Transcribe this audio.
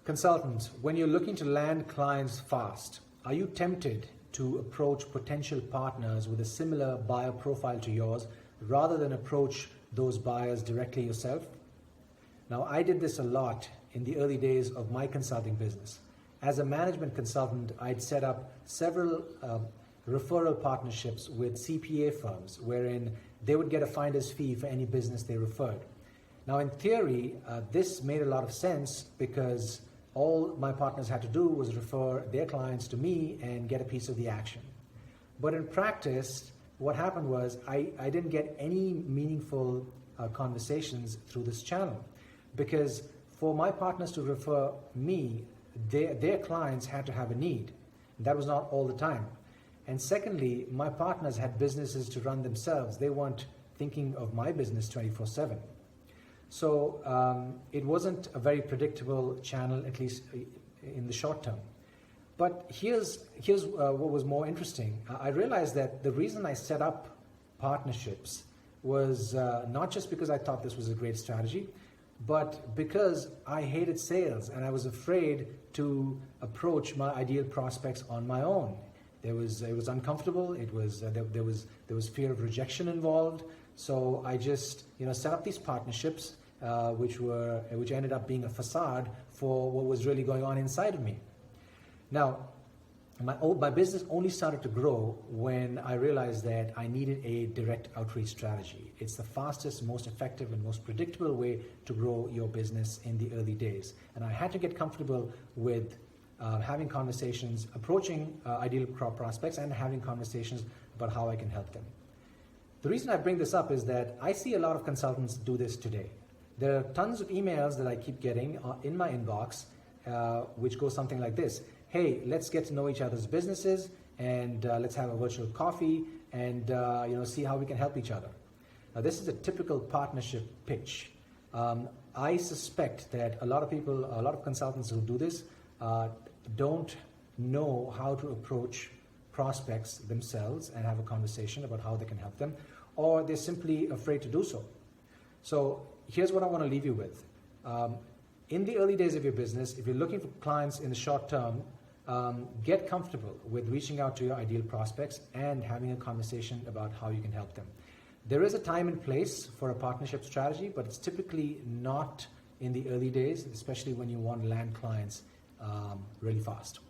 Consultants, when you're looking to land clients fast, are you tempted to approach potential partners with a similar buyer profile to yours rather than approach those buyers directly yourself? Now, I did this a lot in the early days of my consulting business. As a management consultant, I'd set up several referral partnerships with CPA firms wherein they would get a finder's fee for any business they referred. Now, in theory, this made a lot of sense because all my partners had to do was refer their clients to me and get a piece of the action. But in practice, what happened was I didn't get any meaningful conversations through this channel because for my partners to refer me, their clients had to have a need. That was not all the time. And secondly, my partners had businesses to run themselves. They weren't thinking of my business 24/7. So it wasn't a very predictable channel, at least in the short term. But here's what was more interesting. I realized that the reason I set up partnerships was not just because I thought this was a great strategy, but because I hated sales and I was afraid to approach my ideal prospects on my own. It was uncomfortable. There was fear of rejection involved. So I just set up these partnerships, which ended up being a facade for what was really going on inside of me. Now, my business only started to grow when I realized that I needed a direct outreach strategy. It's the fastest, most effective, and most predictable way to grow your business in the early days. And I had to get comfortable with having conversations, approaching ideal prospects, and having conversations about how I can help them. The reason I bring this up is that I see a lot of consultants do this today. There are tons of emails that I keep getting in my inbox, which go something like this. Hey, let's get to know each other's businesses and let's have a virtual coffee and see how we can help each other. Now, this is a typical partnership pitch. I suspect that a lot of consultants who do this don't know how to approach prospects themselves and have a conversation about how they can help them, or they're simply afraid to do so. So here's what I want to leave you with. In the early days of your business, if you're looking for clients in the short term, get comfortable with reaching out to your ideal prospects and having a conversation about how you can help them. There is a time and place for a partnership strategy, but it's typically not in the early days, especially when you want to land clients really fast.